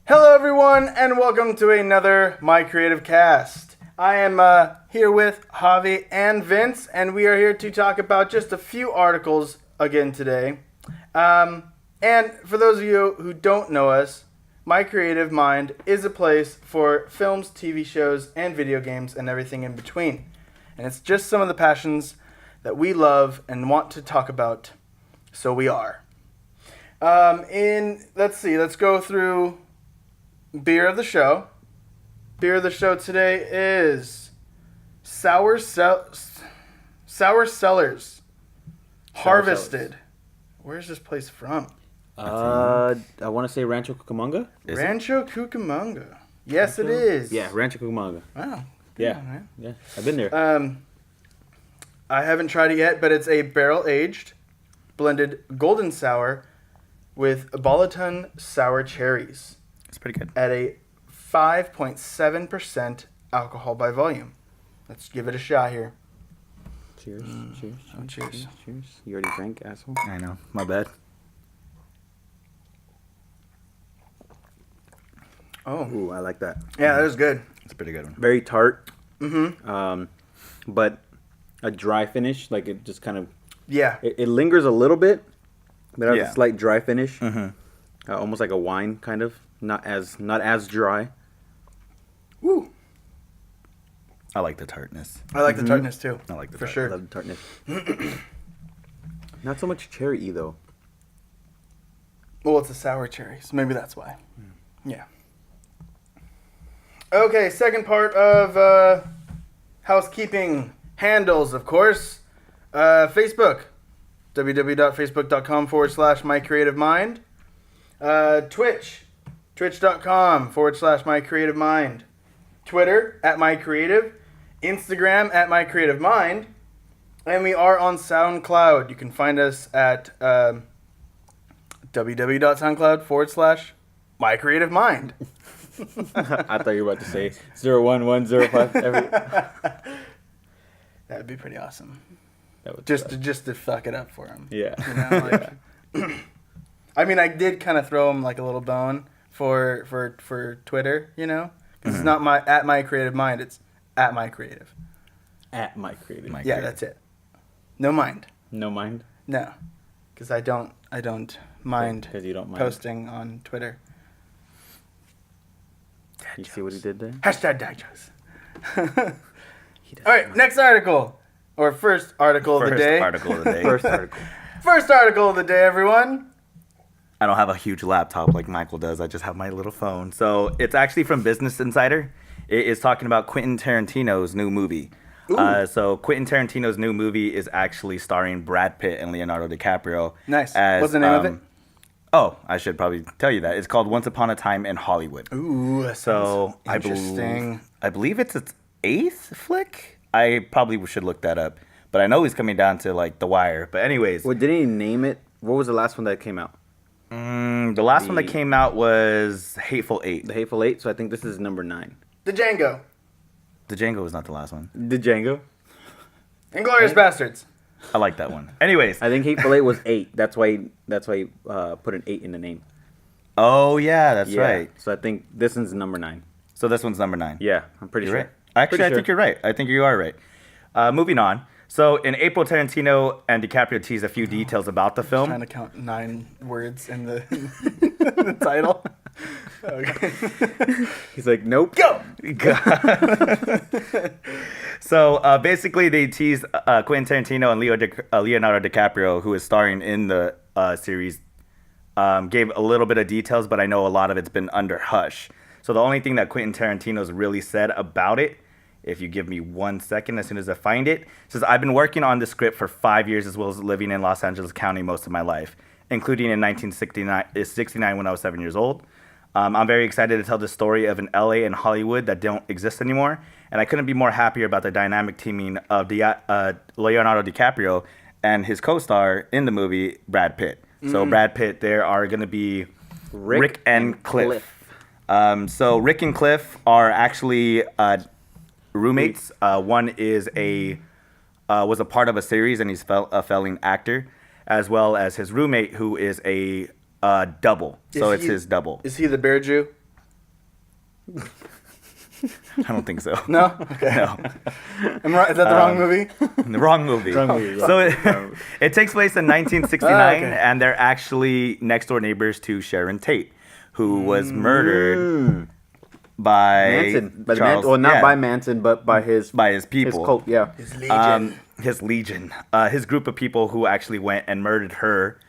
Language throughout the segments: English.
Hello everyone, and welcome to another Mikereative cast. I am here with Javi and Vince, and we are here to talk about just a few articles again today. And for those of you who don't know us, Mikereative Mind is a place for films, TV shows, and video games, and everything in between. And it's just some of the passions that we love and want to talk about, so we are. Let's go through beer of the show. Beer of the show today is Sour Cellars Harvested. Where's this place from? I want to say Rancho Cucamonga. Rancho Cucamonga. Yes, it is. Yeah, Rancho Cucamonga. Wow. Yeah, on, yeah, I've been there. I haven't tried it yet, but it's a barrel-aged, blended golden sour with Balaton sour cherries. It's pretty good. At a 5.7% alcohol by volume. Let's give it a shot here. Cheers, cheers, cheers. You already drank, asshole. I know. My bad. Oh. Ooh, I like that. Yeah, that was good. It's a pretty good one. Very tart. Mm-hmm. But a dry finish, like it just kind of... Yeah. It lingers a little bit, but has Yeah. a slight dry finish. Mm-hmm. Almost like a wine, kind of. Not as dry. Woo. I like the tartness. I like the tartness too. I like the for tart. sure. I love the tartness. Not so much cherry though. Well, it's a sour cherry, so maybe that's why. Yeah. Okay, second part of housekeeping handles, of course. Facebook. www.facebook.com/MyCreativeMind. Twitch. Twitch.com/MyCreativeMind. Twitter @MyCreative. Instagram @MyCreativeMind. And we are on SoundCloud. You can find us at www.soundcloud.com/MyCreativeMind. I thought you were about to say 01105 every... That would be pretty awesome. That would Just suck. to fuck it up for him. Yeah. You know, like, I mean, I did kind of throw him like a little bone for Twitter, you know, because it's not my creative mind, it's @MyCreative. At Mikereative. Yeah, that's it. No mind. No mind? No, because I don't mind 'Cause you don't mind. posting on Twitter. You see what he did there? #DadJokes. All right, next article. Or first article of the day. Article of the day. First article. First article of the day, everyone. I don't have a huge laptop like Michael does. I just have my little phone. So it's actually from Business Insider. It is talking about Quentin Tarantino's new movie. So Quentin Tarantino's new movie is actually starring Brad Pitt and Leonardo DiCaprio. Nice. What's the name of it? Oh, I should probably tell you that. It's called Once Upon a Time in Hollywood. Ooh, that So sounds interesting. I believe it's its 8th flick. I probably should look that up. But I know he's coming down to like The Wire. But anyways. Well, didn't he name it? What was the last one that came out? The last one that came out was Hateful Eight. The Hateful Eight, so I think this is number 9. The Django. The Django was not the last one. The Django? Inglourious Bastards. I like that one. Anyways. I think Hateful Eight was 8. That's why he put an 8 in the name. Oh, yeah, that's right. So I think this one's number 9. So this one's number 9. Yeah, I'm pretty You're sure. right. Actually, Pretty I think you're right. I think you are right. Moving on. So in April, Tarantino and DiCaprio teased a few details about the film. Trying to count 9 words in the title. Okay. He's like, nope. Go! So basically, they teased Quentin Tarantino and Leonardo DiCaprio, who is starring in the series, gave a little bit of details, but I know a lot of it's been under hush. So the only thing that Quentin Tarantino's really said about it, if you give me 1 second, as soon as I find it, says, I've been working on the script for 5 years, as well as living in Los Angeles County most of my life, including in 1969 when I was 7 years old. I'm very excited to tell the story of an LA and Hollywood that don't exist anymore, and I couldn't be more happier about the dynamic teaming of Leonardo DiCaprio and his co-star in the movie, Brad Pitt. So Brad Pitt, there are going to be Rick and Cliff. So Rick and Cliff are actually roommates. One is was a part of a series, and he's a failing actor, as well as his roommate, who is a double. So it's his double. Is he the bear Jew? I don't think so. No? Okay. No. Is that the wrong movie? The wrong movie. Wrong movie, yeah. So it takes place in 1969, Okay. and they're actually next door neighbors to Sharon Tate, who was murdered by Manson. By Charles, not by Manson, but by his people. His cult, yeah. His Legion. His legion, his group of people who actually went and murdered her,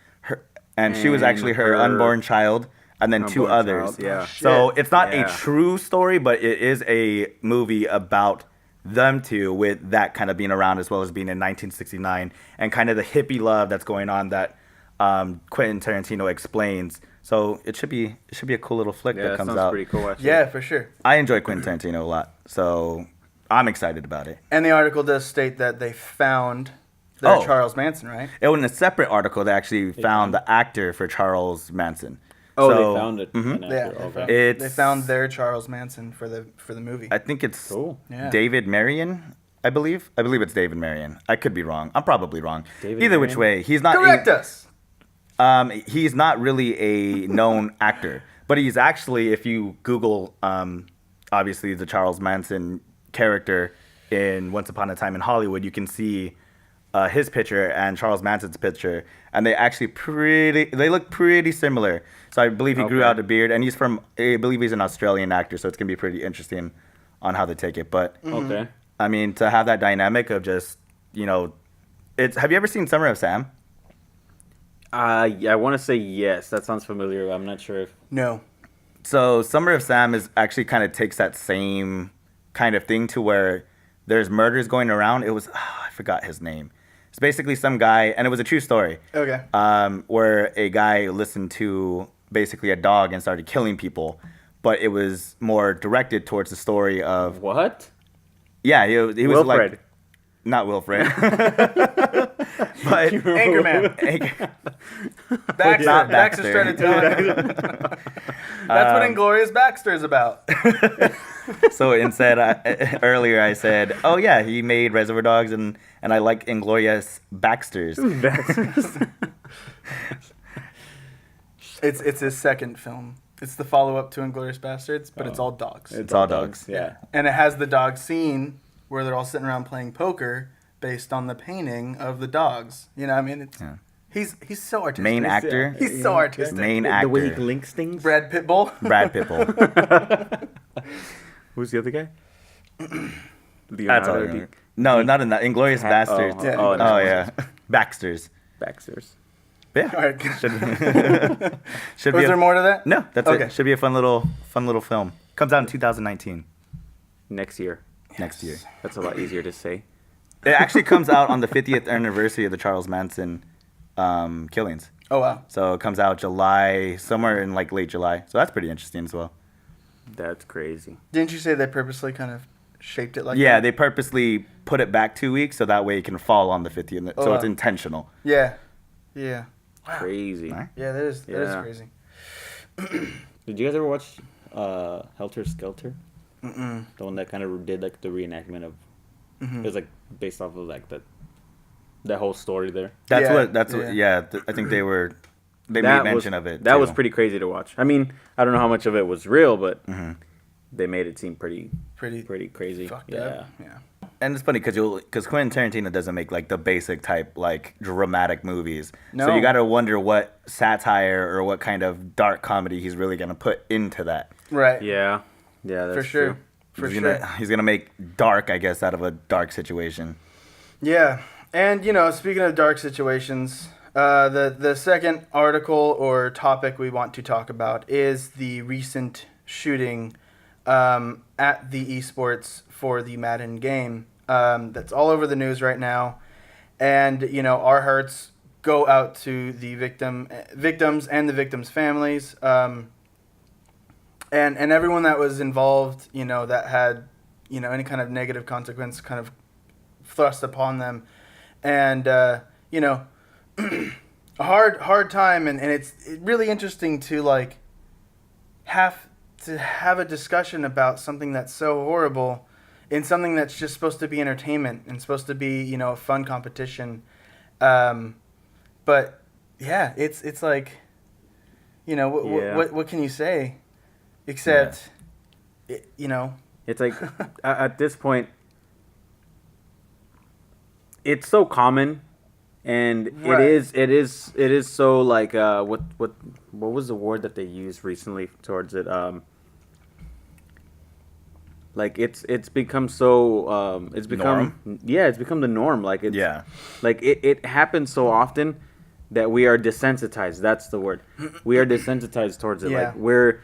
and she was actually her unborn child, and then two Unborn others. child, yeah. So it's not Yeah. a true story, but it is a movie about them two, with that kind of being around as well as being in 1969, and kind of the hippie love that's going on that Quentin Tarantino explains. So it should be a cool little flick Yeah, that that comes sounds out. pretty cool, actually. Yeah, for sure. I enjoy Quentin Tarantino a lot, so I'm excited about it. And the article does state that they found their Oh. Charles Manson, right? It was in a separate article they actually found the actor for Charles Manson. Oh, So, they found it. An Yeah, actor, they okay. found, It's- they found their Charles Manson for the movie. I think it's Cool. Yeah. David Marion, I believe. I believe it's David Marion. I could be wrong. I'm probably wrong. David Either which Marion? way, he's not. Correct us. He's not really a known actor, but he's actually, if you Google, obviously the Charles Manson character in Once Upon a Time in Hollywood, you can see his picture and Charles Manson's picture, and they look pretty similar. So I believe he grew Okay. out a beard, and I believe he's an Australian actor, so it's gonna be pretty interesting on how they take it. But Okay. I mean, to have that dynamic of just, have you ever seen Summer of Sam? I want to say yes. That sounds familiar. I'm not sure if. No. So Summer of Sam is actually kind of takes that same kind of thing to where there's murders going around. It was, I forgot his name. It's basically some guy, and it was a true story. Okay. Where a guy listened to basically a dog and started killing people, but it was more directed towards the story of What? yeah, he was Wilfred. like not Wilfred, but Anchorman. Baxter. Not Baxter Baxter. started telling That's what Inglorious Baxter is about. So instead, earlier I said, oh yeah, he made Reservoir Dogs, and I like Inglorious Baxters. It's his second film. It's the follow-up to Inglorious Bastards, but it's all dogs. It's all dogs. Yeah. And it has the dog scene where they're all sitting around playing poker based on the painting of the dogs. You know what I mean? It's, Yeah. He's so artistic. Main actor, He's so artistic. main The way he actor, links things. Brad Pitbull. Brad Pitbull. Who's the other guy? That's all I remember. No, not in that. Inglorious Bastards. Oh, Yeah. Oh, no. yeah, Baxters. Baxter's. Yeah. All right. Should Was be there more to that? No, that's Okay. it. Should be a fun little film. Comes out in 2019, Next year. next year. That's a lot easier to say. It actually comes out on the 50th anniversary of the Charles Manson killings. Oh wow. So it comes out somewhere in like late July. So that's pretty interesting as well. That's crazy. Didn't you say they purposely kind of shaped it like Yeah, that? they purposely put it back 2 weeks so that way it can fall on the 50th. Oh, So wow. it's intentional. Yeah. Yeah. Crazy. Right. Yeah, that is Yeah. crazy. Did you guys ever watch Helter Skelter? The one that kind of did like the reenactment of. It was like based off of like that whole story there. I think they made mention of it. That too. was pretty crazy to watch. I mean, I don't know how much of it was real, but they made it seem pretty crazy. Fucked yeah. up. Yeah. And it's funny because Quentin Tarantino doesn't make like the basic type like dramatic movies. So No. you got to wonder what satire or what kind of dark comedy he's really gonna put into that. Right. Yeah. Yeah. That's For sure. True. For he's sure. He's gonna make dark, I guess, out of a dark situation. Yeah, and speaking of dark situations, the second article or topic we want to talk about is the recent shooting at the esports for the Madden game. That's all over the news right now, and our hearts go out to the victims and the victims' families, and everyone that was involved. That had any kind of negative consequence kind of thrust upon them, and a hard time, and it's really interesting to have a discussion about something that's so horrible in something that's just supposed to be entertainment and supposed to be a fun competition, but yeah, it's like what can you say except you know. It's like at this point, it's so common, and Right. it is so like what was the word that they used recently towards it? Like it's become so it's become it's become the norm. Like it's like it happens so often that we are desensitized. That's the word. We are desensitized towards it. Yeah. Like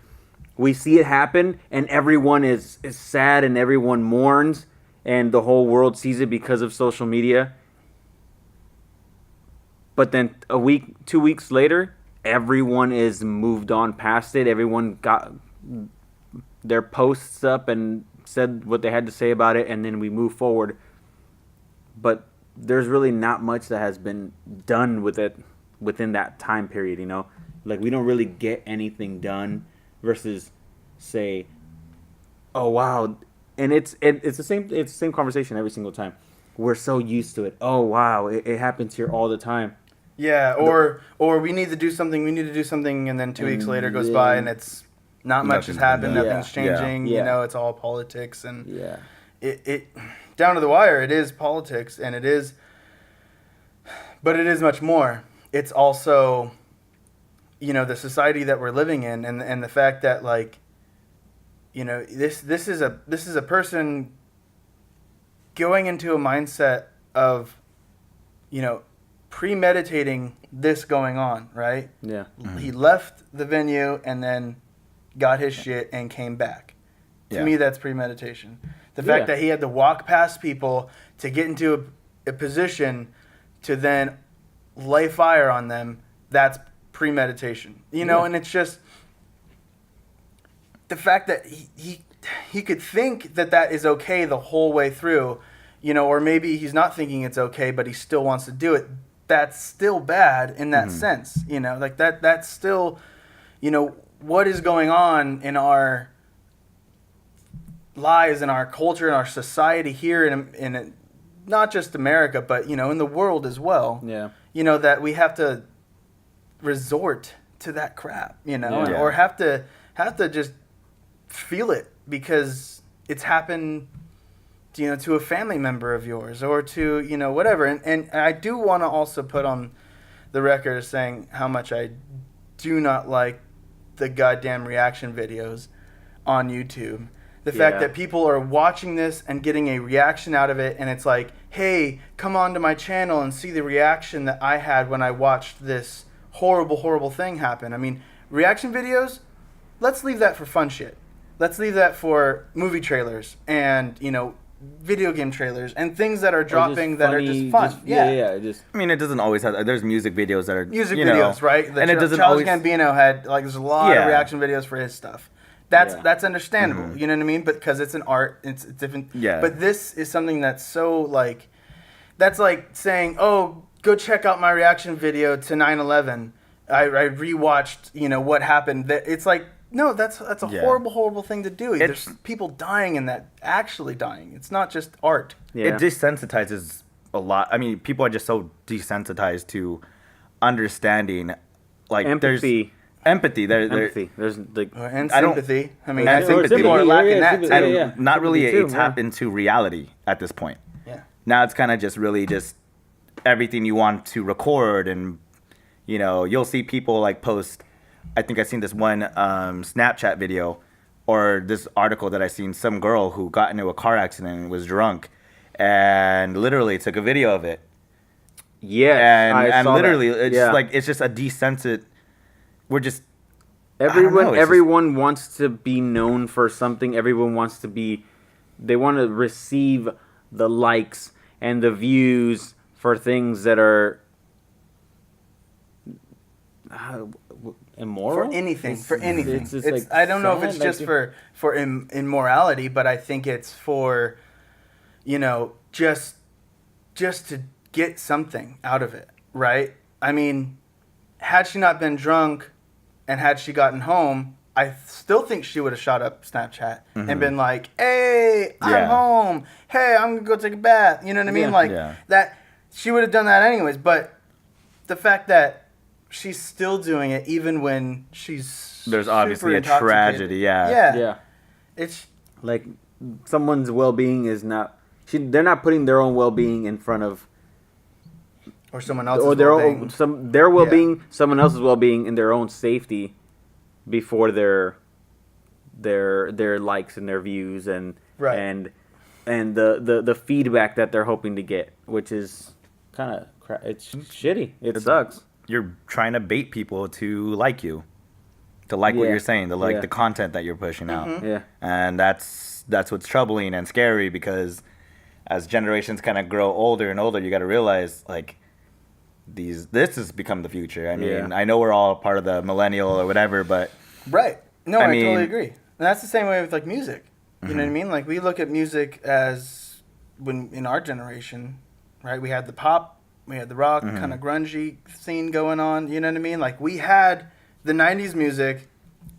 we see it happen and everyone is sad and everyone mourns and the whole world sees it because of social media. But then 2 weeks later, everyone is moved on past it. Everyone got their posts up and said what they had to say about it, and then we move forward. But there's really not much that has been done with it within that time period, you know? Like, we don't really get anything done versus say, oh, wow. And it's the same conversation every single time. We're so used to it. Oh, wow, it happens here all the time. Yeah, or we need to do something, and then 2 weeks later goes by, and it's not much has happened, nothing's changing, you know, it's all politics, and it down to the wire, it is politics, and but it is much more. It's also, you know, the society that we're living in, and the fact that, like, you know, this is a person going into a mindset of, you know, premeditating this going on, right? Yeah. Mm-hmm. He left the venue and then got his shit and came back. To me, that's premeditation. The fact that he had to walk past people to get into a position to then lay fire on them, that's premeditation. You know, and it's just the fact that he could think that is okay the whole way through, you know, or maybe he's not thinking it's okay, but he still wants to do it. That's still bad in that sense, you know, like that's still, you know, what is going on in our lives, in our culture, in our society here in not just America, but, you know, in the world as well. Yeah. You know, that we have to resort to that crap, you know, Yeah. or have to just feel it because it's happened, you know, to a family member of yours or to, you know, whatever. And I do want to also put on the record as saying how much I do not like the goddamn reaction videos on YouTube. The fact that people are watching this and getting a reaction out of it, and it's like, hey, come on to my channel and see the reaction that I had when I watched this horrible, horrible thing happen. I mean, reaction videos, let's leave that for fun shit. Let's leave that for movie trailers and, you know, video game trailers and things that are dropping that are just fun. I mean, it doesn't always have. There's music videos that are music you videos, know, right? And it doesn't Charles always. Gambino had, like, there's a lot of reaction videos for his stuff. That's understandable. You know what I mean? But because it's an art, it's different. Yeah. But this is something that's so, like, that's like saying, oh, go check out my reaction video to 9/11. I rewatched, you know, what happened. It's like, no, that's a horrible, horrible thing to do. There's people dying in that, actually dying. It's not just art. It desensitizes a lot. I mean, people are just so desensitized to understanding, like, empathy. Empathy. Empathy. There's like And sympathy. I mean, and I think sympathy. people are lacking that too. And not really Sympathy a too, tap into reality at this point. Yeah. Now it's kind of just really just everything you want to record, and, you know, you'll see people like post. I think I seen this one Snapchat video or this article that I seen, some girl who got into a car accident and was drunk and literally took a video of it. Yeah, and literally it's like, it's just a desensit. We're just everyone wants to be known for something. Everyone wants to be, they want to receive the likes and the views for things that are immoral. For anything. Like, I don't know if sad, it's just like, for immorality, but I think it's for, you know, just to get something out of it, right? I mean, had she not been drunk and had she gotten home, I still think she would have shot up Snapchat and been like, hey, I'm home. Hey, I'm going to go take a bath. You know what I mean? That she would have done that anyways. But the fact that she's still doing it even when she's there's obviously a super intoxicated. tragedy. Yeah. Yeah. It's Like someone's well-being is not. They're not putting their own well-being in front of. Or someone else's Or their well-being. their well-being, someone else's well-being, and their own safety before their likes and their views and Right. and the feedback that they're hoping to get, which is kind of it's shitty. It sucks. You're trying to bait people to like you, to like what Yeah. you're saying, to like Yeah. the content that you're pushing out. Yeah. And that's what's troubling and scary, because as generations kind of grow older and older, you got to realize like this has become the future. I mean, Yeah. I know we're all part of the millennial or whatever, but Right. No, I I mean- totally agree. And that's the same way with like music. You know what I mean? Like we look at music as when in our generation, right? We had the pop, we had the rock, kind of grungy scene going on. You know what I mean? Like we had the '90s music,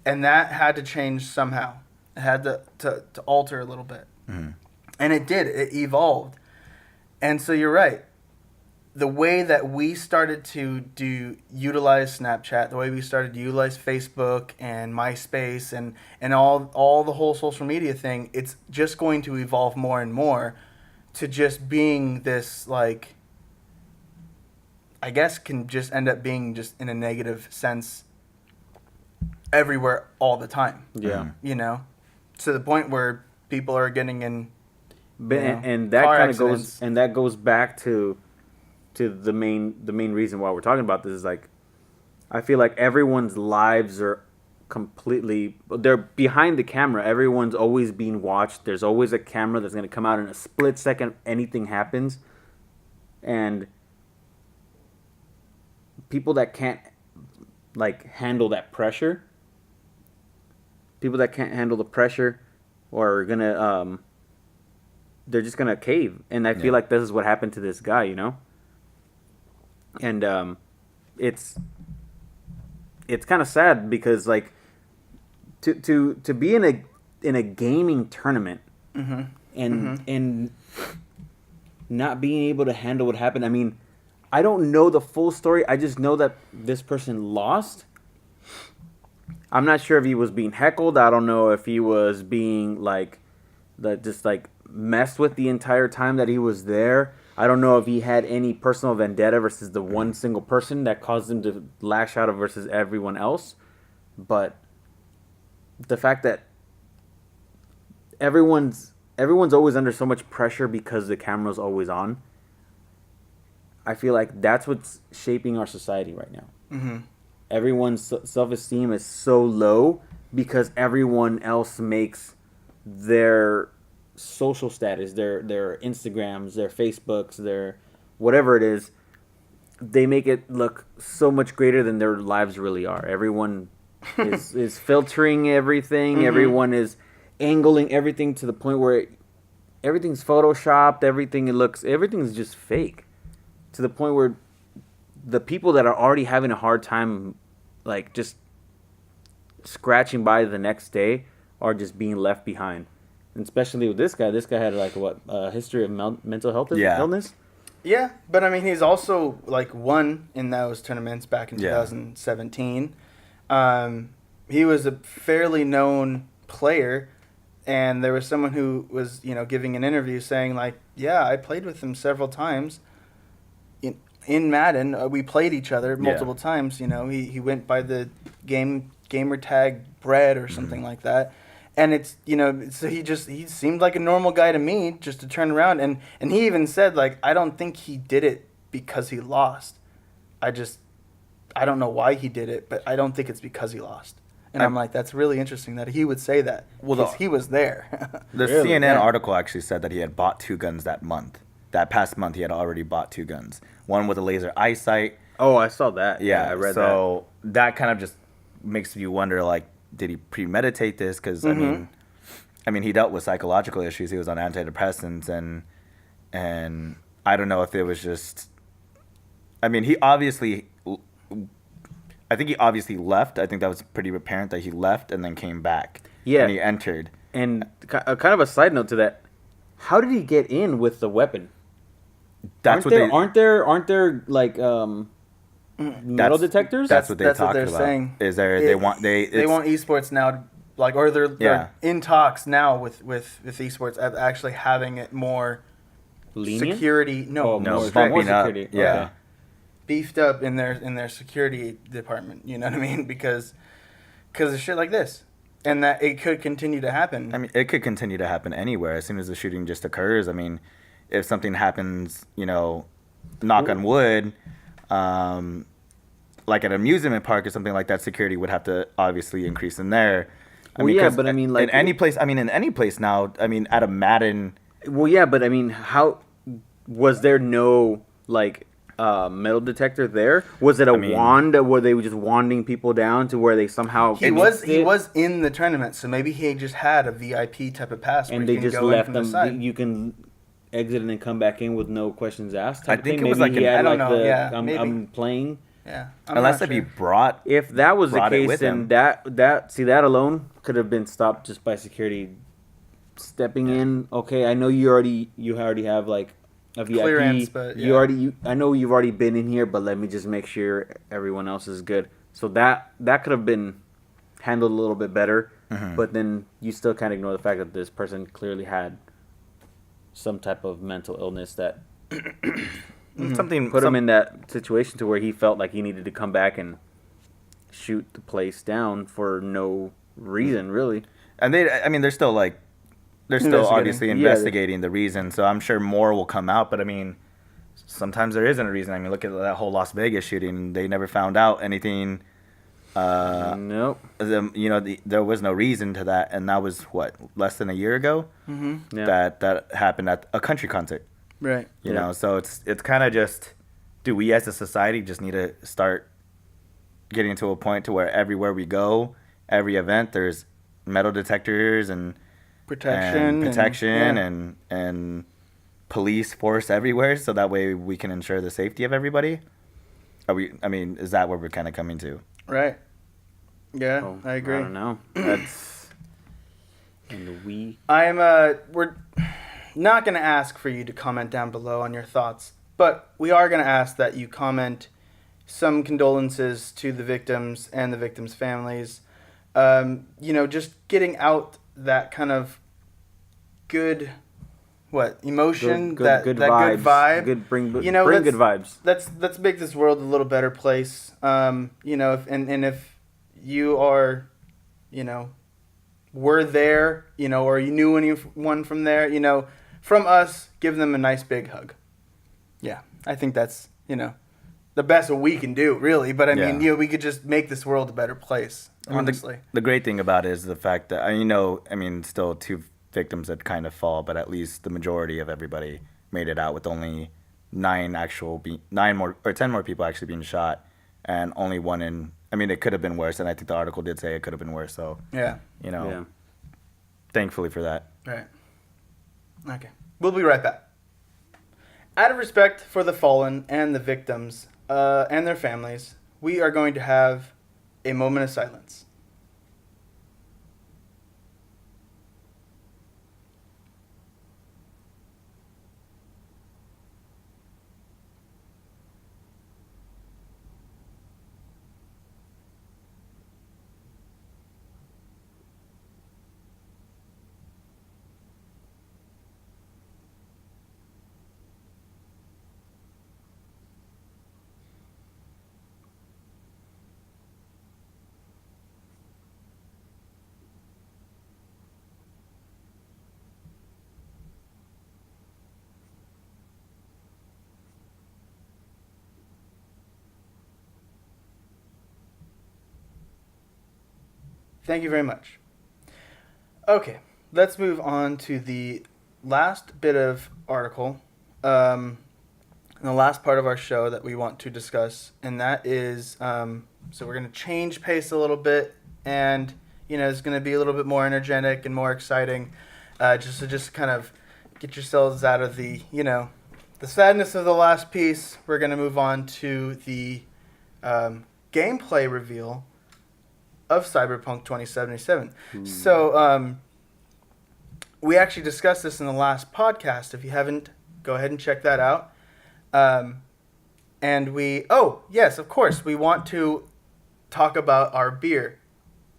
and that had to change somehow. It had to alter a little bit, and it did. It evolved, and so you're right. The way that we started to utilize Snapchat, the way we started to utilize Facebook and MySpace and all the whole social media thing, it's just going to evolve more and more to just being this, like, I guess can just end up being just in a negative sense everywhere all the time. Yeah. You know? To the point where people are getting in But, you know, and that car kind of accidents. goes back to the main reason why we're talking about this is like I feel like everyone's lives are completely they're behind the camera. Everyone's always being watched. There's always a camera that's going to come out in a split second anything happens. And people that can't like handle that pressure, people that can't handle the pressure are going to they're just going to cave. And I feel like this is what happened to this guy, you know? And it's kind of sad because like to be in a gaming tournament and not being able to handle what happened. I mean, I don't know the full story. I just know that this person lost. I'm not sure if he was being heckled. I don't know if he was being like just like messed with the entire time that he was there. I don't know if he had any personal vendetta versus the one single person that caused him to lash out versus everyone else. But the fact that everyone's always under so much pressure because the camera's always on, I feel like that's what's shaping our society right now. Mm-hmm. Everyone's self-esteem is so low because everyone else makes their social status, their Instagrams, their Facebooks, their whatever it is, they make it look so much greater than their lives really are. Everyone is filtering everything. Everyone is angling everything to the point where everything's photoshopped. Everything's just fake, to the point where the people that are already having a hard time, like just scratching by the next day, are just being left behind. And especially with this guy had like a history of mental health illness. Yeah, but I mean, he's also like won in those tournaments back in 2017. He was a fairly known player, and there was someone who was, giving an interview saying like, yeah, I played with him several times in Madden. We played each other multiple times. He went by the gamer tag Bread or something like that. And it's, so he seemed like a normal guy to me, just to turn around. And he even said, like, I don't think he did it because he lost. I don't know why he did it, but I don't think it's because he lost. And I'm like, that's really interesting that he would say that. Well, he was there. The CNN article actually said that he had bought 2 guns that month. That past month, he had already bought 2 guns. One with a laser eyesight. Oh, I saw that. Yeah, I read that. So that kind of just makes you wonder, like, did he premeditate this? Because I mean, he dealt with psychological issues. He was on antidepressants, and I don't know if it was just. I mean, I think he obviously left. I think that was pretty apparent that he left and then came back. Yeah, and he entered. And kind of a side note to that, how did he get in with the weapon? That's aren't there like metal detectors? That's what they that's talked what they're about. saying. Is there they want esports now like, or they're Yeah. in talks now with esports of actually having it more Lenient? security. No, Oh, No, strict, bumping up. security. Yeah. Okay. beefed up in their security department. You know what I mean? Because of shit like this, and that it could continue to happen. I mean, it could continue to happen anywhere as soon as the shooting just occurs. I mean, if something happens, knock on wood, like at an amusement park or something like that, security would have to obviously increase in there. Well, yeah, 'cause but I mean, like, in any place. I mean, in any place now. I mean, at a Madden. Well, yeah, but I mean, how was there no like metal detector there? Was it a wand? Were they just wanding people down to where they somehow? He was in the tournament, so maybe he just had a VIP type of pass, and where they you can just go in left from the them. side. You can exit and then come back in with no questions asked. I type of think thing. it was Maybe like he an- had, I don't know, the, yeah, I'm maybe. playing. Yeah, Unless if he brought. If that was the Brought it case, with then him. that alone could have been stopped just by security stepping in. Okay, I know you already have like a VIP. Clearance, but I know you've already been in here, but let me just make sure everyone else is good. So that could have been handled a little bit better. Mm-hmm. But then you still can't ignore the fact that this person clearly had some type of mental illness that Something put him in that situation to where he felt like he needed to come back and shoot the place down for no reason, really. And they're still like, they're still Investigating. obviously Yeah, investigating the reason. So I'm sure more will come out. But I mean, sometimes there isn't a reason. I mean, look at that whole Las Vegas shooting. They never found out anything. Nope. There was no reason to that, and that was what, less than a year ago. Mm-hmm. Yeah. That happened at a country concert. Right. You know, so it's kind of just, do we as a society just need to start getting to a point to where everywhere we go, every event, there's metal detectors and Protection. and police force everywhere, so that way we can ensure the safety of everybody. Is that where we're kind of coming to? Right. Yeah, Oh, I agree. I don't know. That's in the we. We're not going to ask for you to comment down below on your thoughts, but we are going to ask that you comment some condolences to the victims and the victims' families. Just getting out that kind of good, emotion, Good that vibes. good vibe. Bring that's- good vibes. Let's make this world a little better place. If you are, were there, or you knew anyone from there, from us, give them a nice big hug. Yeah, I think that's, the best we can do, really. But I mean, Yeah. we could just make this world a better place, honestly. The great thing about it is the fact that, still two victims that kind of fall, but at least the majority of everybody made it out with only 10 more people actually being shot, and only one in. I mean, it could have been worse, and I think the article did say it could have been worse. So Yeah. Yeah. Thankfully for that. Right. Okay. We'll be right back. Out of respect for the fallen and the victims and their families, we are going to have a moment of silence. Thank you very much. Okay, let's move on to the last bit of article, and the last part of our show that we want to discuss, and that is, so we're going to change pace a little bit, and, it's going to be a little bit more energetic and more exciting, just kind of get yourselves out of the, the sadness of the last piece. We're going to move on to the gameplay reveal of Cyberpunk 2077. So, we actually discussed this in the last podcast. If you haven't, go ahead and check that out. Yes, of course, we want to talk about our beer.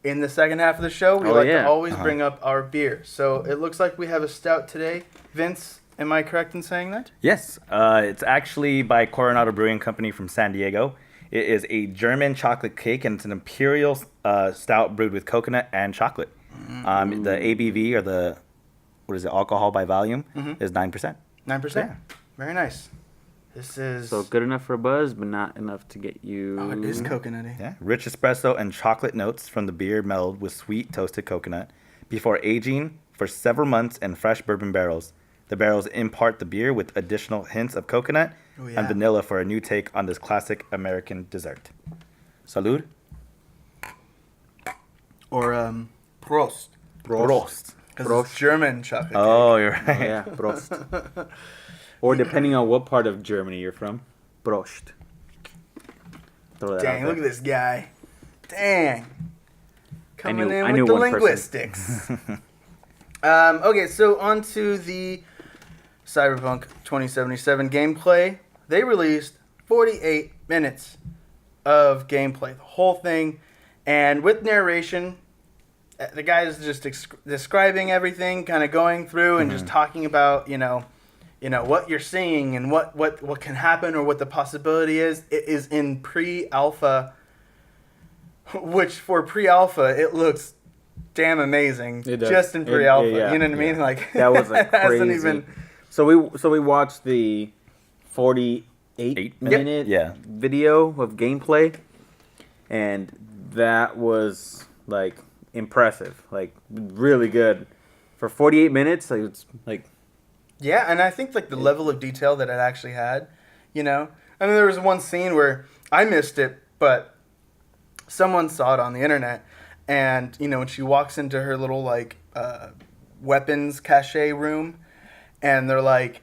in the second half of the show, we like to always Uh-huh. bring up our beer. So it looks like we have a stout today. Vince, am I correct in saying that? Yes, it's actually by Coronado Brewing Company from San Diego. It is a German chocolate cake, and it's an imperial stout brewed with coconut and chocolate. The ABV, or the alcohol by volume, is 9%. 9%. Yeah. Very nice. This is... So good enough for a buzz, but not enough to get you. Oh, it is coconutty. Yeah, rich espresso and chocolate notes from the beer meld with sweet toasted coconut before aging for several months in fresh bourbon barrels. The barrels impart the beer with additional hints of coconut and vanilla for a new take on this classic American dessert. Salud. Or Prost. Prost. Because it's German chocolate cake. Oh, you're right. Yeah, Prost. Or depending on what part of Germany you're from, Prost. Throw that out Dang, there. look at this guy. Dang. Coming I in knew with the one person. linguistics. Okay, so on to the Cyberpunk 2077 gameplay. They released 48 minutes of gameplay, the whole thing, and with narration. The guy is just describing everything, kind of going through and just talking about, you know what you're seeing and what can happen or what the possibility is. It is in pre-alpha, which for pre-alpha it looks damn amazing. It does. Just in pre-alpha, Yeah. you know what I mean? Like That was like it hasn't crazy. even. So we watched the 48 minute video of gameplay, and that was like impressive, like really good for 48 minutes. Like it's like Yeah, and I think like the level of detail that it actually had, I mean, there was one scene where I missed it, but someone saw it on the internet, and when she walks into her little like weapons cache room, and they're like,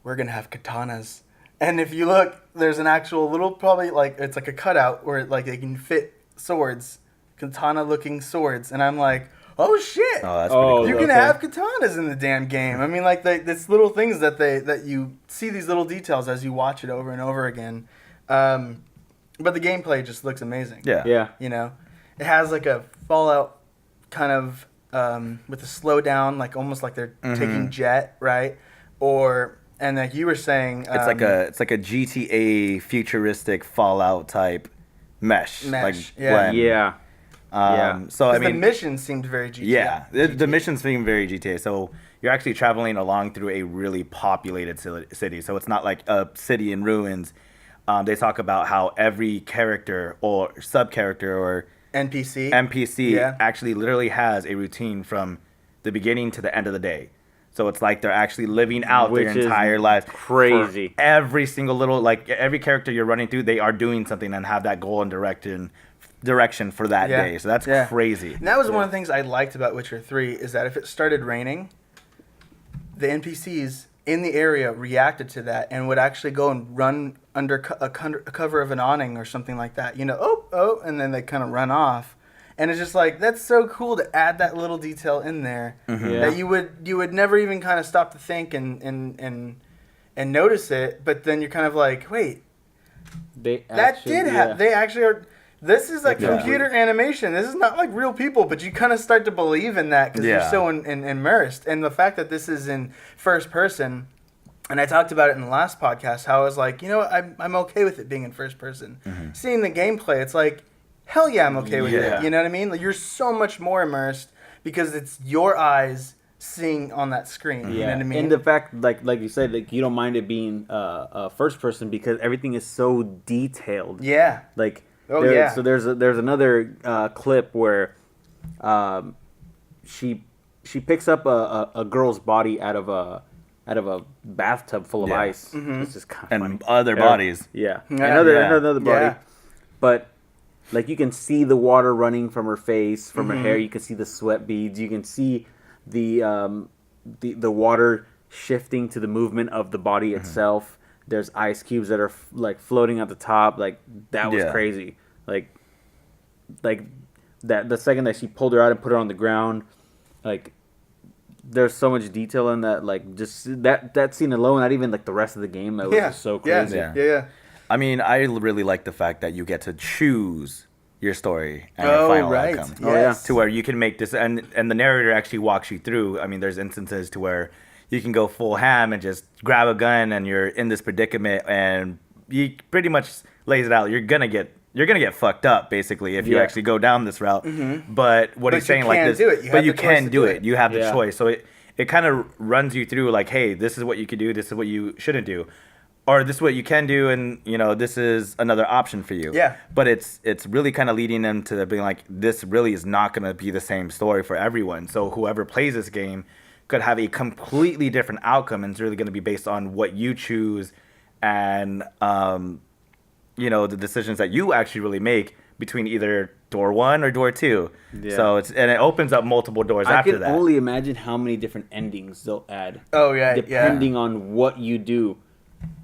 "We're gonna have katanas," and if you look, there's an actual little probably like it's like a cutout where like they can fit swords, katana-looking swords, and I'm like, oh shit! Oh, that's pretty cool. You can okay. have katanas in the damn game. I mean, like this little things that you see these little details as you watch it over and over again. But the gameplay just looks amazing. Yeah. It has like a Fallout kind of with a slowdown, like almost like they're taking jet, right? And like you were saying, It's like a GTA futuristic Fallout type mesh. Like blend. yeah. So I mean, the mission seemed very GTA. yeah, the missions seem very GTA. So you're actually traveling along through a really populated city. So it's not like a city in ruins. They talk about how every character or sub-character or NPC actually literally has a routine from the beginning to the end of the day. So it's like they're actually living out their entire lives. Crazy. For every single little, like every character you're running through, they are doing something and have that goal and direction for that day. So that's crazy. And that was one of the things I liked about Witcher 3 is that if it started raining, the NPCs in the area reacted to that and would actually go and run under a cover of an awning or something like that. And then they kind of run off. And it's just like, that's so cool to add that little detail in there that you would never even kind of stop to think and notice it. But then you're kind of like, wait, they actually are. This is like computer animation. This is not like real people, but you kind of start to believe in that because you're so immersed. And the fact that this is in first person, and I talked about it in the last podcast, how I was like, I'm okay with it being in first person. Seeing the gameplay, it's like, hell yeah, I'm okay with it. You know what I mean? Like, you're so much more immersed because it's your eyes seeing on that screen. You know what I mean? And the fact, like you said, like you don't mind it being first person because everything is so detailed. Yeah. Like. So there's another clip where she picks up a girl's body out of a bathtub full of ice. It's just kind of funny. Other bodies. Another body. But like you can see the water running from her face, from her hair. You can see the sweat beads. You can see the water shifting to the movement of the body itself. There's ice cubes that are like floating at the top. Like that was crazy. Like that the second that she pulled her out and put her on the ground, like there's so much detail in that. Like just that scene alone, not even like the rest of the game. That was just so crazy. Yeah. I mean, I really like the fact that you get to choose your story and your final outcome. Oh, yeah. To where you can make this, and the narrator actually walks you through. I mean, there's instances to where you can go full ham and just grab a gun and you're in this predicament, and he pretty much lays it out. You're gonna get fucked up basically if you actually go down this route. But what he's saying, like this, but you can do it. You have the choice. So it kind of runs you through, like, hey, this is what you could do, this is what you shouldn't do, or this is what you can do, and this is another option for you. Yeah. But it's really kind of leading them to being like, this really is not going to be the same story for everyone. So whoever plays this game could have a completely different outcome, and it's really going to be based on what you choose and the decisions that you actually really make between either door 1 or door 2. Yeah. So it opens up multiple doors after that. I can only imagine how many different endings they'll add. Oh yeah, depending on what you do,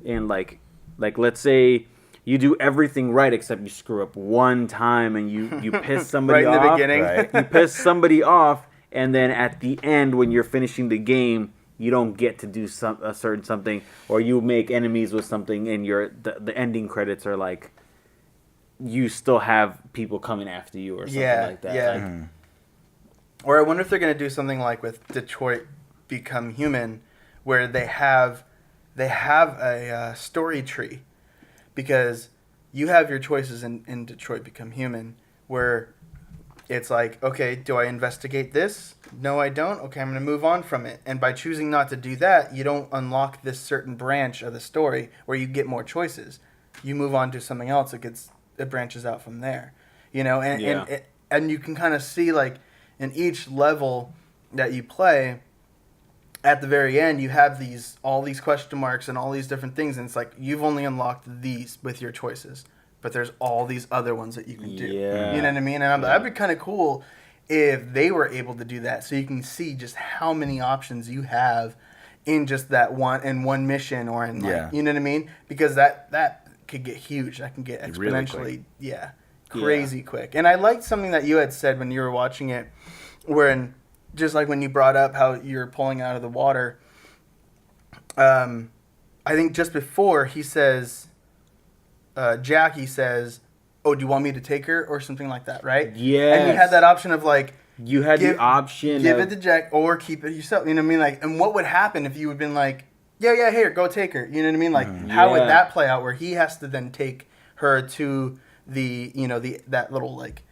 and like let's say you do everything right except you screw up one time and you piss somebody right off. In the beginning. Right. You piss somebody off, and then at the end when you're finishing the game, you don't get to do a certain something, or you make enemies with something, and the ending credits are like, you still have people coming after you or something like that. Yeah. Like, or I wonder if they're going to do something like with Detroit Become Human, where they have a story tree, because you have your choices in Detroit Become Human, where it's like, okay, do I investigate this? No, I don't. Okay, I'm going to move on from it. And by choosing not to do that, you don't unlock this certain branch of the story where you get more choices. You move on to something else. It branches out from there, and you can kind of see, like, in each level that you play, at the very end you have all these question marks and all these different things, and it's like you've only unlocked these with your choices, but there's all these other ones that you can do. Yeah. You know what I mean? And that'd be kind of cool if they were able to do that, so you can see just how many options you have in just that one mission, or in, like, you know what I mean? Because that could get huge. That can get exponentially, really crazy quick. And I liked something that you had said when you were watching it, wherein, just like when you brought up how you're pulling out of the water, I think just before he says, Jackie says, oh, do you want me to take her, or something like that, right? Yes. And you had that option of, like, you had the option give it to Jack or keep it yourself. You know what I mean? Like, and what would happen if you had been like, yeah, here, go take her. You know what I mean? Like, how would that play out, where he has to then take her to that little, like,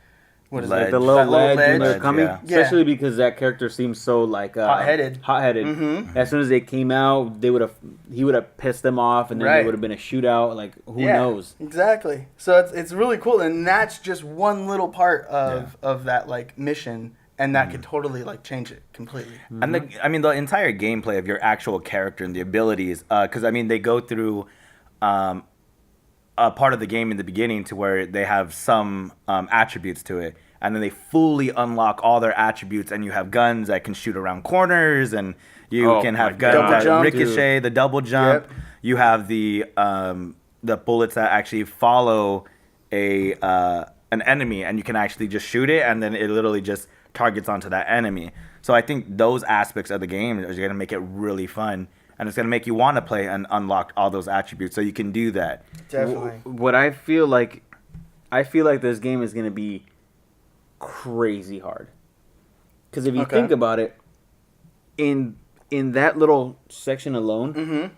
what is ledge. it? The little ledge when they're Ledge, coming, yeah. especially because that character seems so, like, Hot-headed. Mm-hmm. As soon as they came out, he would have pissed them off, and then there would have been a shootout. Like, who knows? Exactly. So it's really cool, and that's just one little part of that, like, mission. And that could totally, like, change it completely. And the entire gameplay of your actual character and the abilities, because they go through a part of the game in the beginning to where they have some attributes to it, and then they fully unlock all their attributes, and you have guns that can shoot around corners, and you can have guns that ricochet, the double jump. Yep. You have the bullets that actually follow an enemy, and you can actually just shoot it, and then it literally just targets onto that enemy. So I think those aspects of the game are going to make it really fun, and it's going to make you want to play and unlock all those attributes, so you can do that. Definitely. What I feel like this game is going to be crazy hard, because if you think about it, in that little section alone,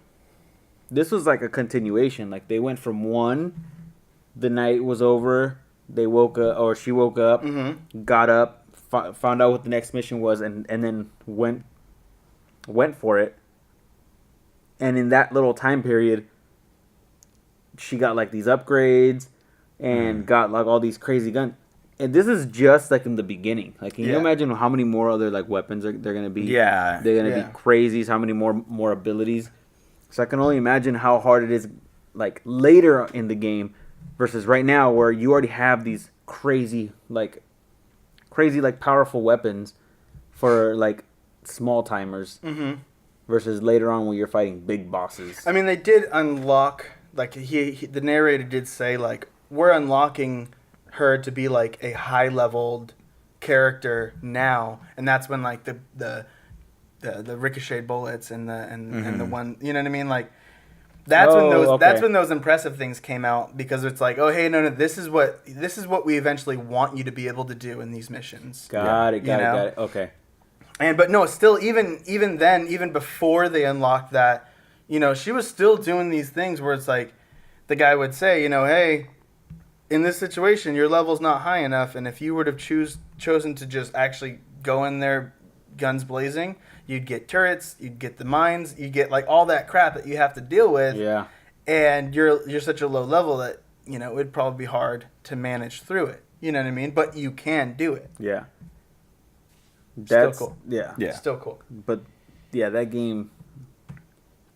this was like a continuation. Like, they went from 1, the night was over, they woke up, or she woke up, got up, found out what the next mission was, and then went for it. And in that little time period, she got, like, these upgrades and got, like, all these crazy guns. And this is just, like, in the beginning. Like, can you imagine how many more other, like, weapons they're gonna be? Yeah, they're gonna be crazies. How many more abilities? So I can only imagine how hard it is, like, later in the game versus right now, where you already have these crazy powerful weapons for, like, small timers, versus later on when you're fighting big bosses. I mean, they did unlock, like, the narrator did say, like, we're unlocking her to be, like, a high-leveled character now, and that's when, like, the ricochet bullets and the one, you know what I mean? Like, That's okay. when those impressive things came out, because it's like, oh hey, no, this is what we eventually want you to be able to do in these missions. Got it. You know? Got it. Okay. But no, still, even then, even before they unlocked that, she was still doing these things where it's like, the guy would say, hey, in this situation, your level's not high enough, and if you would have chosen to just actually go in there, guns blazing, you'd get turrets, you'd get the mines, you'd get like all that crap that you have to deal with. Yeah. And you're such a low level that it'd probably be hard to manage through it. You know what I mean? But you can do it. Yeah. Still cool. Yeah. Yeah. Still cool. But yeah, that game.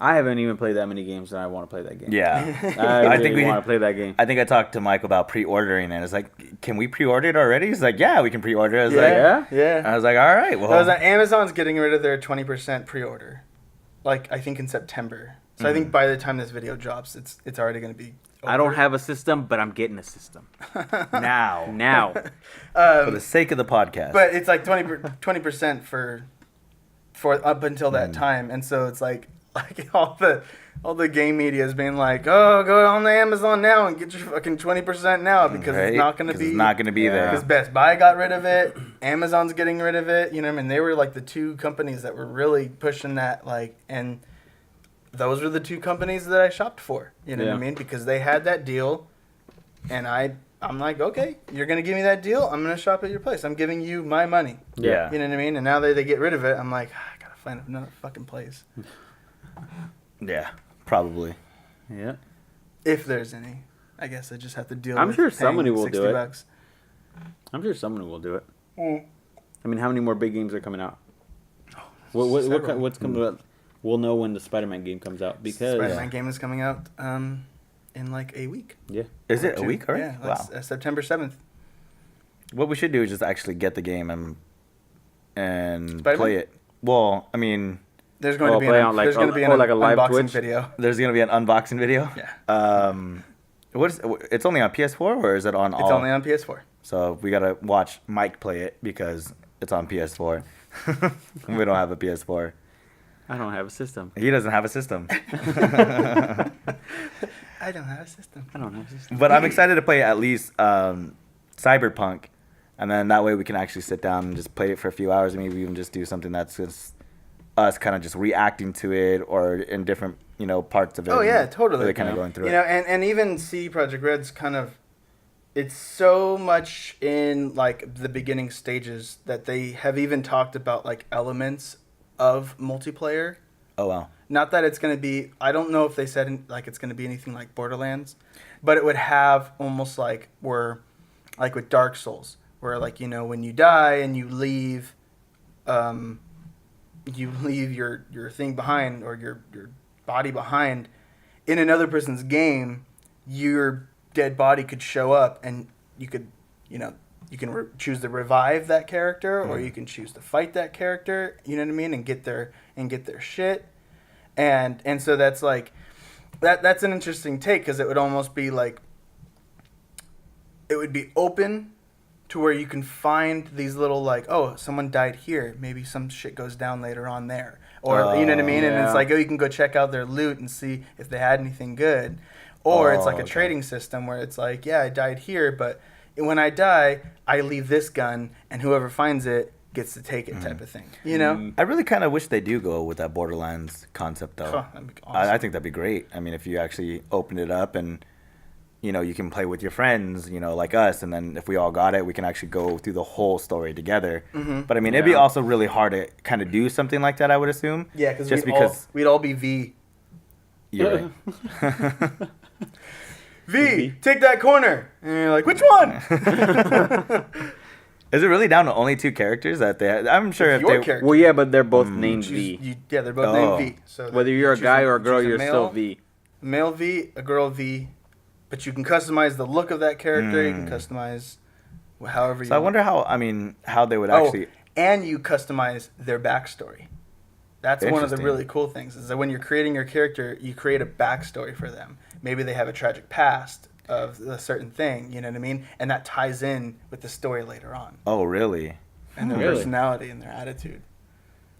I haven't even played that many games, and I want to play that game. Yeah. I think we want to play that game. I think I talked to Mike about pre-ordering, and it's like, can we pre-order it already? He's like, yeah, we can pre-order it. I was like, Yeah. I was like, all right. Well, Amazon's getting rid of their 20% pre-order, like I think in September. So I think by the time this video drops, it's already going to be over. I don't have a system, but I'm getting a system now. for the sake of the podcast. But it's like 20% for up until that time, and so it's like all the game media is being like, oh, go on the Amazon now and get your fucking 20% now, because it's not going to be. It's not going to be there. Because Best Buy got rid of it, Amazon's getting rid of it. You know what I mean? They were like the two companies that were really pushing that, and those were the two companies that I shopped for. You know what I mean? Because they had that deal, and I'm like, okay, you're going to give me that deal, I'm going to shop at your place. I'm giving you my money. Yeah. You know what I mean? And now that they get rid of it, I'm like, I got to find another fucking place. Yeah, probably. Yeah. If there's any. I guess I just have to deal I'm with sure paying somebody will do it. $60. I'm sure someone will do it. Mm. I mean, how many more big games are coming out? Several. What's coming out? We'll know when the Spider-Man game comes out, because Spider-Man game is coming out in like a week. Yeah. Is it a Two. week already? Yeah, Wow. that's, September 7th. What we should do is just actually get the game and Spider-Man? play it. Well, I mean, There's going to be play an, on, like, there's going to be an like a live unboxing Twitch? video. there's gonna be an unboxing video. Yeah. It's only on PS4, or is it on all? It's only on PS4. So we gotta watch Mike play it because it's on PS4. We don't have a PS4. I don't have a system. He doesn't have a system. I don't have a system. I don't have a system. But I'm excited to play at least Cyberpunk, and then that way we can actually sit down and just play it for a few hours, and maybe even just do something that's just us kind of just reacting to it, or in different parts of it. Oh yeah, totally. Really kind of going through it. And even CD Project Red's kind of, it's so much in like the beginning stages that they have even talked about like elements of multiplayer. Oh wow. Not that it's going to be, I don't know if they said like it's going to be anything like Borderlands, but it would have almost like like with Dark Souls, where like, when you die and you leave your thing behind, or your body behind in another person's game, your dead body could show up, and you could, you can choose to revive that character, or you can choose to fight that character, you know what I mean, and get their shit. And so that's like that's an interesting take, because it would almost be like, it would be open to where you can find these little like, oh, someone died here, maybe some shit goes down later on there, or you know what I mean, and it's like, oh, you can go check out their loot and see if they had anything good, or it's like a trading system where it's like, yeah, I died here, but when I die, I leave this gun, and whoever finds it gets to take it, type of thing. I really kind of wish they do go with that Borderlands concept, though. Huh, that'd be awesome. I think that'd be great. I mean, if you actually open it up and, you can play with your friends, like us, and then if we all got it, we can actually go through the whole story together. Mm-hmm. But I mean, it'd be also really hard to kind of do something like that, I would assume. Yeah, just because we'd all be V. You're right. V, take that corner. And you're like, which one? Is it really down to only two characters that they? I'm sure if Your they. character. Well, yeah, but they're both named V. They're both Oh. named V. So Whether you're a choose guy or a girl, choose you're male, still V. Male V, a girl V, but you can customize the look of that character. You can customize however you So I want. wonder how they would actually. And you customize their backstory. That's one of the Interesting. really cool things, is that when you're creating your character, you create a backstory for them. Maybe they have a tragic past of a certain thing, you know what I mean? And that ties in with the story later on. Oh really? And their Really? personality and their attitude.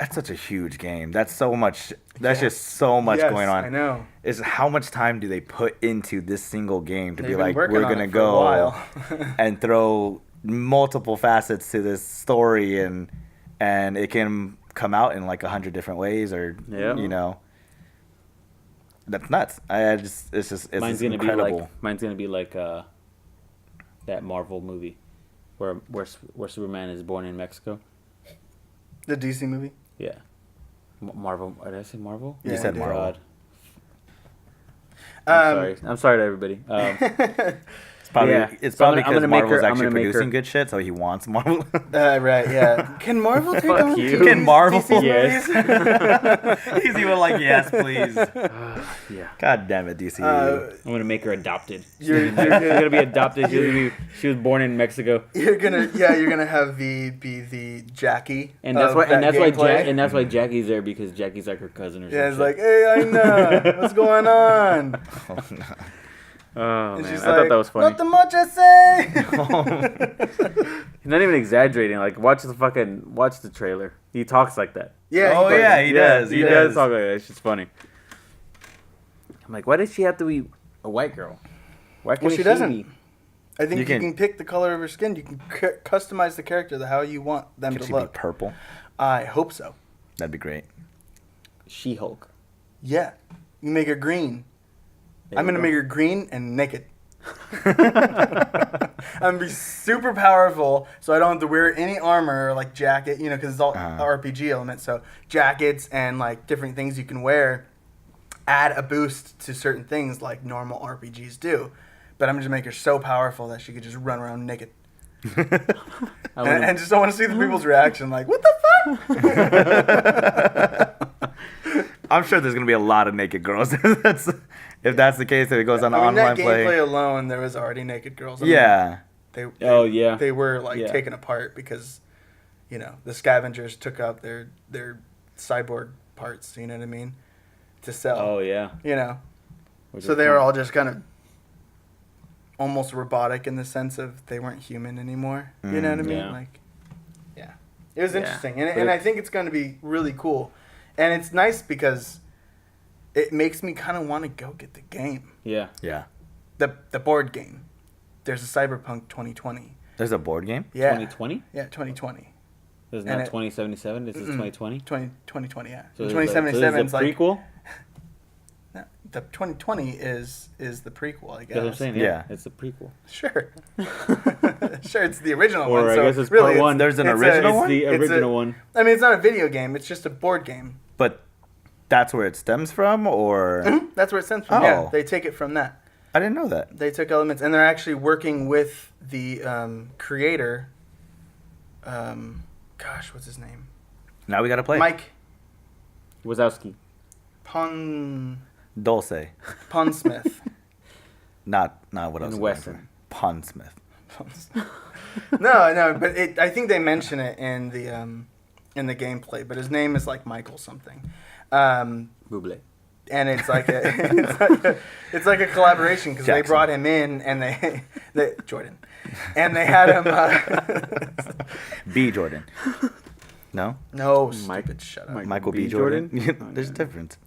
That's such a huge game. That's so much. That's just so much Yes, going on. I know. Is how much time do they put into this single game to They've be been like, working we're on gonna it for a go while. and throw multiple facets to this story, and it can come out in like 100 different ways, or Yeah. you know, that's nuts. It's just incredible. Mine's gonna be like that Marvel movie where Superman is born in Mexico. The DC movie. Yeah. Marvel. Did I say Marvel? Yeah, You said you did. Marvel. God. I'm sorry to everybody. Probably, Yeah. It's So I'm probably gonna- I'm because gonna make Marvel's her- I'm actually gonna make her- producing good shit, so he wants Marvel. Right, yeah. Can Marvel take Fuck on you. DC Can Marvel? Yes. movies? He's even like, yes, please. Yeah. God damn it, DC. I'm gonna make her adopted. You're She's gonna be adopted. She was born in Mexico, you're gonna have V be the Jackie. and that's of why that gameplay. that's why Jackie's there, because Jackie's like her cousin or something. Yeah, it's like, hey, I know what's going on. Oh, no. oh And man, she's I thought that was funny. Nothing much I say. He's not even exaggerating. Like watch the trailer. He talks like that. Yeah. Oh, he yeah, does. he does. He does talk like that. It's just funny. I'm like, why does she have to be a white girl? Why can't She doesn't. be? I think You you can- can pick the color of her skin. You can customize the character how you want them Could to she be look. purple? I hope so. That'd be great. She-Hulk. Yeah. You make her green. There I'm you gonna go. make her green and naked. I'm gonna be super powerful, so I don't have to wear any armor or like jacket, because it's all RPG elements. So jackets and like different things you can wear add a boost to certain things like normal RPGs do. But I'm just make her so powerful that she could just run around naked. And just I want to see the people's reaction, like, what the fuck? I'm sure there's gonna be a lot of naked girls. if that's the case, if it goes on I mean, online that play. gameplay alone, there was already naked girls. I mean, Yeah. They yeah. They were like Yeah. taken apart because, the scavengers took out their cyborg parts. You know what I mean? To sell. Oh yeah. Which So is they were fun. all just kind of almost robotic in the sense of they weren't human anymore. You know what I mean? Yeah. Like, yeah, it was Yeah. interesting, But and I think it's going to be really cool, and it's nice because it makes me kind of want to go get the game, Yeah. Yeah. the board game. There's a Cyberpunk 2020. There's a board game. Yeah, 2020. yeah, 2020. This is And not it- 2077. This is 2020. 2020, yeah. So 2077 is is a like prequel. no, the 2020 is the prequel, I guess. That's what I'm saying. Yeah. Yeah. It's a prequel. Sure. Sure, it's the original Or one. I So guess it's really, part one. There's an it's original It's one? the It's a- original one. I mean, it's not a video game. It's just a board game. But that's where it stems from, or That's where it stems from. Oh. Yeah, they take it from that. I didn't know that. They took elements, and they're actually working with the creator. Gosh, what's his name? Now we gotta play. Mike Wazowski. Dulce. Ponsmith. Not what else. And Wesson. Ponsmith. No, but I think they mention it in the gameplay. But his name is like Michael something. Buble. And it's like it's like a collaboration because they Jackson. brought him in and they Jordan, and they had him. B. Jordan. No? No, Mike- stupid. Shut up. Michael B. B. Jordan? Jordan? Oh, There's a yeah. difference.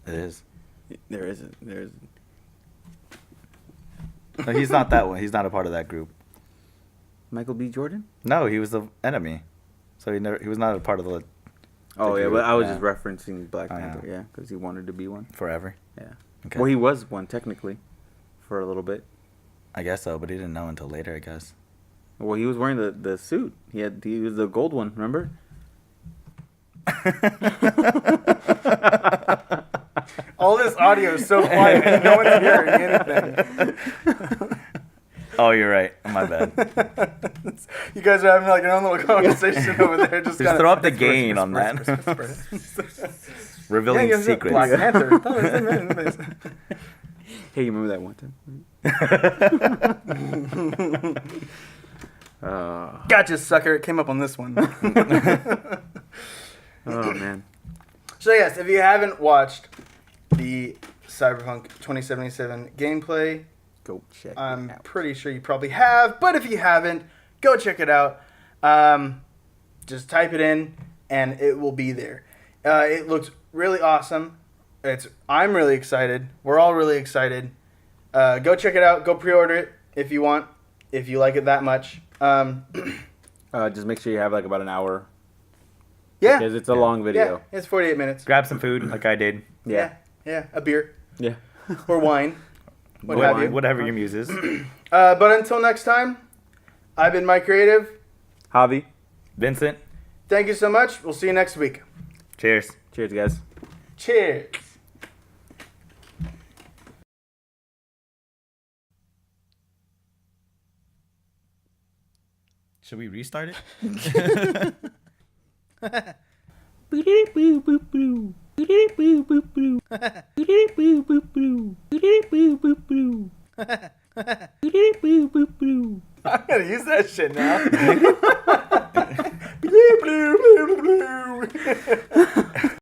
It is. There isn't. There's. No, he's not that one. He's not a part of that group. Michael B. Jordan. No, he was the enemy. So he was not a part of the Oh The yeah, group, but I was yeah. just referencing Black Oh, Panther. Yeah, because he wanted to be one. forever. Yeah. Okay. Well, he was one technically, for a little bit. I guess so, but he didn't know until later, I guess. Well, he was wearing the suit. He was the gold one. Remember? All this audio is so quiet. No one's hearing anything. Oh, you're right. My bad. You guys are having like your own little conversation over there. Just kinda, throw up the it's gain on that. Revealing Yeah, secrets. Black Panther. Hey, you remember that one time? Gotcha, sucker. It came up on this one. Oh man. So yes, if you haven't watched the Cyberpunk 2077 gameplay, Go check. I'm it out. pretty sure you probably have. But if you haven't, go check it out. Just type it in, and it will be there. It looks really awesome. I'm really excited. We're all really excited. Go check it out. Go pre-order it if you want. If you like it that much. Just make sure you have like about an hour. Yeah. Because it's a long video. Yeah, it's 48 minutes. Grab some food like I did. Yeah. A beer. Yeah. Or wine. What have you. Whatever your muse is. But until next time, I've been Mikereative. Javi. Vincent. Thank you so much. We'll see you next week. Cheers. Cheers, guys. Cheers. Should we restart it? I'm gonna use that shit now.